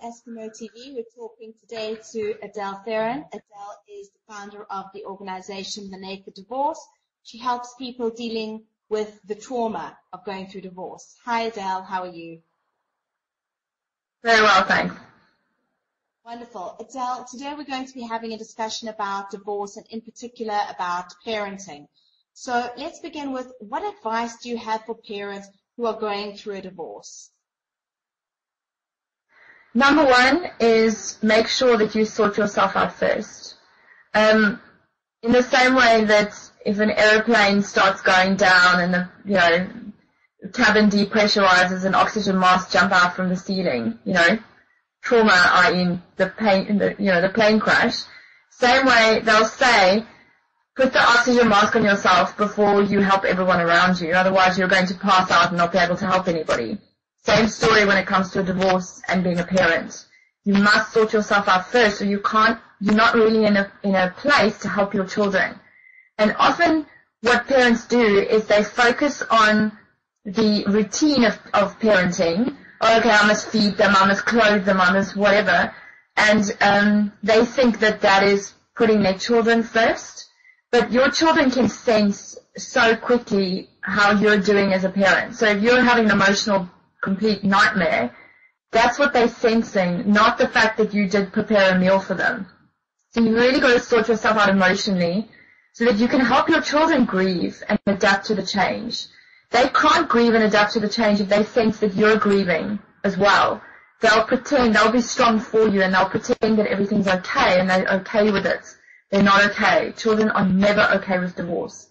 Askimo TV. We're talking today to Adele Theron. Adele is the founder of the organization The Naked Divorce. She helps people dealing with the trauma of going through divorce. Hi Adele, how are you? Very well, thanks. Wonderful. Adele, today we're going to be having a discussion about divorce and in particular about parenting. So let's begin with, what advice do you have for parents who are going through a divorce? Number one is make sure that you sort yourself out first. In the same way that if an airplane starts going down and the cabin depressurizes and oxygen masks jump out from the ceiling, trauma, i.e. the plane crash. Same way they'll say, put the oxygen mask on yourself before you help everyone around you. Otherwise you're going to pass out and not be able to help anybody. Same story when it comes to a divorce and being a parent. You must sort yourself out first, or you're not really in a place to help your children. And often what parents do is they focus on the routine of parenting. Oh, okay, I must feed them, I must clothe them, I must whatever. And they think that is putting their children first. But your children can sense so quickly how you're doing as a parent. So if you're having an emotional complete nightmare, that's what they're sensing, not the fact that you did prepare a meal for them. So you really got to sort yourself out emotionally so that you can help your children grieve and adapt to the change. They can't grieve and adapt to the change if they sense that you're grieving as well. They'll be strong for you, and they'll pretend that everything's okay and they're okay with it. They're not okay. Children are never okay with divorce.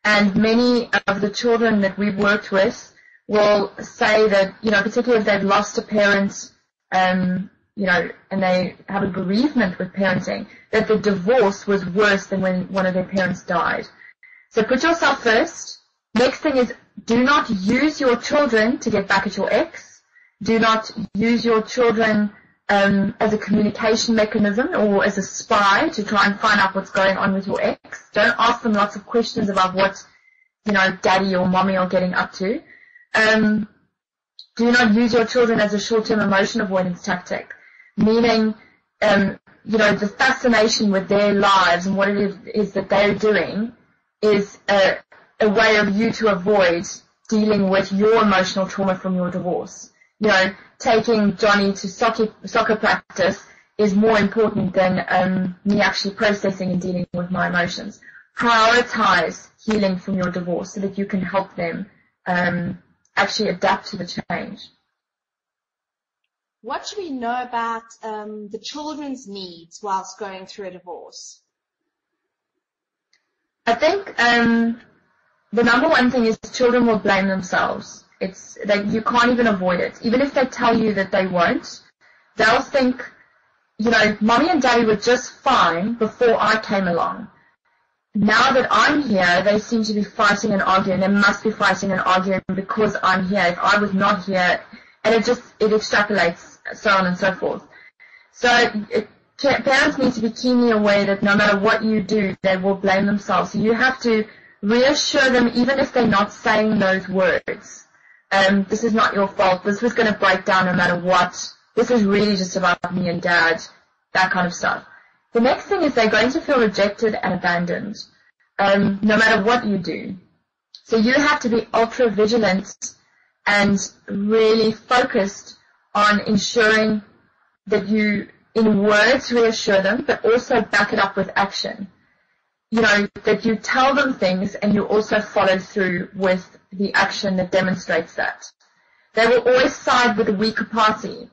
And many of the children that we've worked with will say that, particularly if they've lost a parent, and they have a bereavement with parenting, that the divorce was worse than when one of their parents died. So put yourself first. Next thing is, do not use your children to get back at your ex. Do not use your children as a communication mechanism or as a spy to try and find out what's going on with your ex. Don't ask them lots of questions about what, daddy or mommy are getting up to. Do not use your children as a short-term emotion avoidance tactic, meaning, the fascination with their lives and what it is that they're doing is a way of you to avoid dealing with your emotional trauma from your divorce. Taking Johnny to soccer practice is more important than me actually processing and dealing with my emotions. Prioritize healing from your divorce so that you can help them actually adapt to the change. What should we know about the children's needs whilst going through a divorce? I think the number one thing is children will blame themselves. It's that you can't even avoid it. Even if they tell you that they won't, they'll think, mommy and daddy were just fine before I came along. Now that I'm here, they seem to be fighting and arguing. They must be fighting and arguing because I'm here. If I was not here, and it extrapolates, so on and so forth. So parents need to be keenly aware that no matter what you do, they will blame themselves. So you have to reassure them, even if they're not saying those words. This is not your fault. This was going to break down no matter what. This is really just about me and dad, that kind of stuff. The next thing is they're going to feel rejected and abandoned, no matter what you do. So you have to be ultra vigilant and really focused on ensuring that you, in words, reassure them, but also back it up with action. That you tell them things and you also follow through with the action that demonstrates that. They will always side with the weaker party.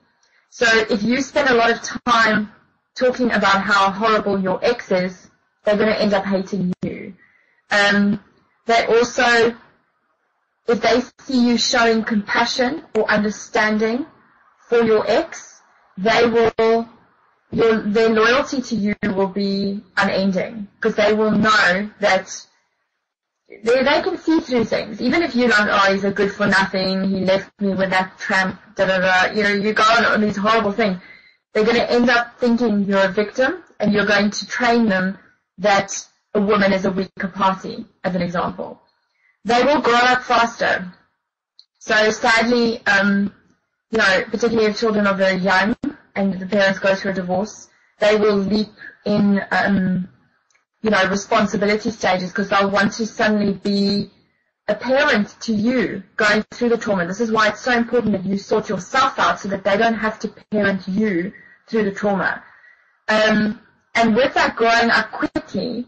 So if you spend a lot of time talking about how horrible your ex is, they're going to end up hating you. They also, if they see you showing compassion or understanding for your ex, their loyalty to you will be unending, because they will know that they can see through things. Even if you're like, oh, he's a good for nothing, he left me with that tramp, you go on these horrible things. They're going to end up thinking you're a victim, and you're going to train them that a woman is a weaker party, as an example. They will grow up faster. So sadly, particularly if children are very young, and the parents go through a divorce, they will leap in, responsibility stages because they'll want to suddenly be a parent to you going through the trauma. This is why it's so important that you sort yourself out so that they don't have to parent you through the trauma. And with that growing up quickly,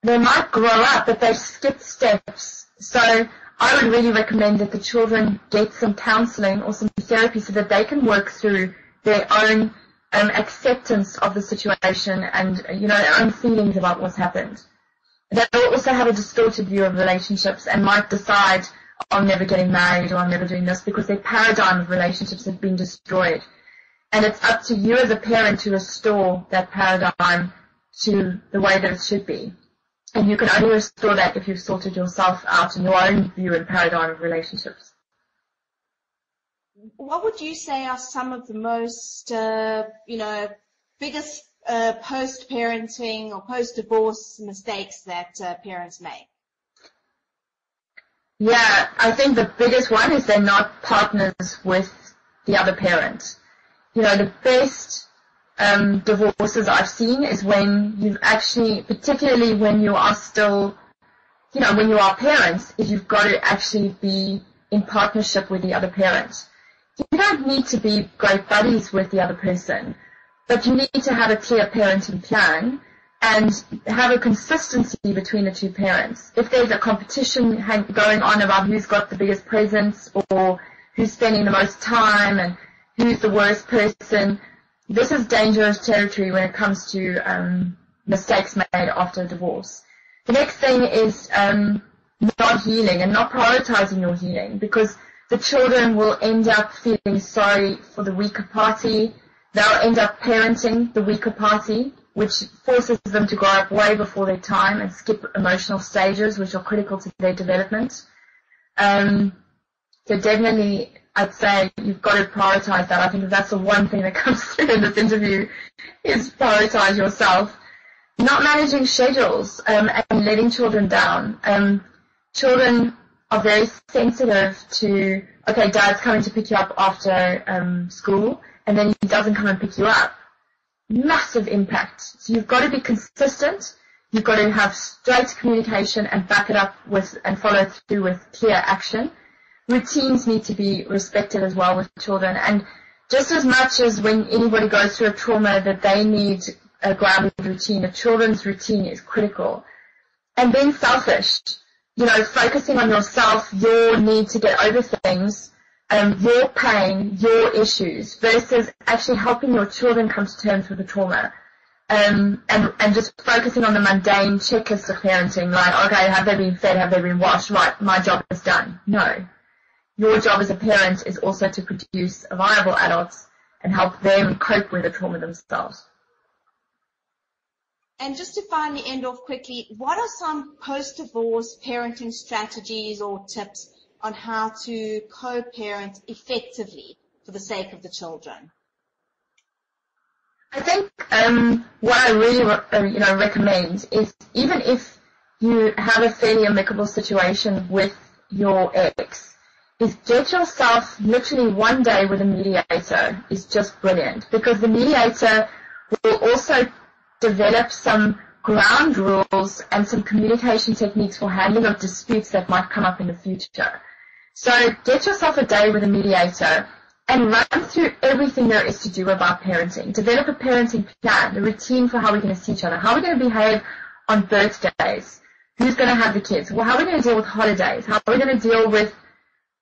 they might grow up, but they've skipped steps. So I would really recommend that the children get some counseling or some therapy so that they can work through their own acceptance of the situation and, their own feelings about what's happened. They'll also have a distorted view of relationships and might decide, I'm never getting married or I'm never doing this because their paradigm of relationships has been destroyed. And it's up to you as a parent to restore that paradigm to the way that it should be. And you can only restore that if you've sorted yourself out in your own view and paradigm of relationships. What would you say are some of the most, biggest post-parenting or post-divorce mistakes that parents make? Yeah, I think the biggest one is they're not partners with the other parent. The best divorces I've seen is when you've actually, particularly when you are still, when you are parents, is you've got to actually be in partnership with the other parent. You don't need to be great buddies with the other person, but you need to have a clear parenting plan and have a consistency between the two parents. If there's a competition going on about who's got the biggest presents or who's spending the most time and who's the worst person, this is dangerous territory when it comes to mistakes made after a divorce. The next thing is not healing and not prioritizing your healing, because the children will end up feeling sorry for the weaker party. They'll end up parenting the weaker party, which forces them to grow up way before their time and skip emotional stages, which are critical to their development. So definitely, I'd say you've got to prioritize that. I think that's the one thing that comes through in this interview is prioritize yourself. Not managing schedules and letting children down. Children are very sensitive to, okay, dad's coming to pick you up after school, and then he doesn't come and pick you up. Massive impact. So you've got to be consistent. You've got to have straight communication and back it up with and follow through with clear action. Routines need to be respected as well with children. And just as much as when anybody goes through a trauma that they need a grounded routine, a children's routine is critical. And being selfish, focusing on yourself, your need to get over things, your pain, your issues, versus actually helping your children come to terms with the trauma. And just focusing on the mundane checklist of parenting, like, okay, have they been fed, have they been washed, right, my job is done. No. Your job as a parent is also to produce viable adults and help them cope with the trauma themselves. And just to finally end off quickly, what are some post-divorce parenting strategies or tips on how to co-parent effectively for the sake of the children? I think what I really recommend is, even if you have a fairly amicable situation with your ex, is get yourself literally one day with a mediator is just brilliant, because the mediator will also develop some ground rules and some communication techniques for handling of disputes that might come up in the future. So get yourself a day with a mediator and run through everything there is to do about parenting. Develop a parenting plan, a routine for how we're going to see each other, how we're going to behave on birthdays, who's going to have the kids, well, how are we going to deal with holidays, how are we going to deal with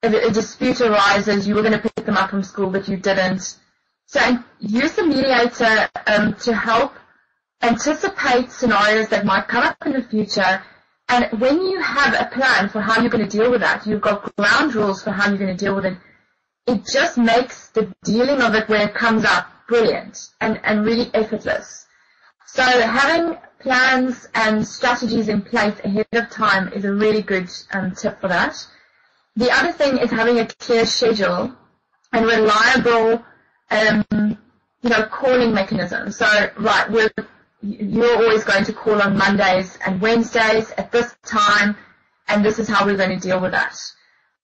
if a dispute arises, you were going to pick them up from school but you didn't. So use the mediator to help anticipate scenarios that might come up in the future, and when you have a plan for how you're going to deal with that, you've got ground rules for how you're going to deal with it, it just makes the dealing of it when it comes up brilliant and really effortless. So having plans and strategies in place ahead of time is a really good tip for that. The other thing is having a clear schedule and reliable calling mechanism. So, right, you're always going to call on Mondays and Wednesdays at this time, and this is how we're going to deal with that.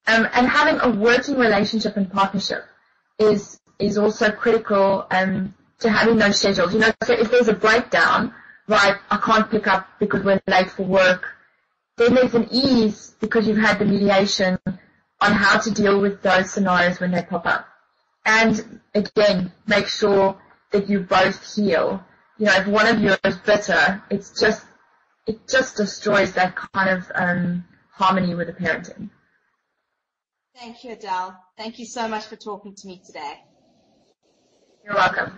And having a working relationship and partnership is is also critical to having those schedules. You know, so if there's a breakdown, right, I can't pick up because we're late for work, then there's an ease because you've had the mediation on how to deal with those scenarios when they pop up. And again, make sure that you both heal. You know, if one of you is bitter, it just destroys that kind of harmony with the parenting. Thank you, Adele. Thank you so much for talking to me today. You're welcome.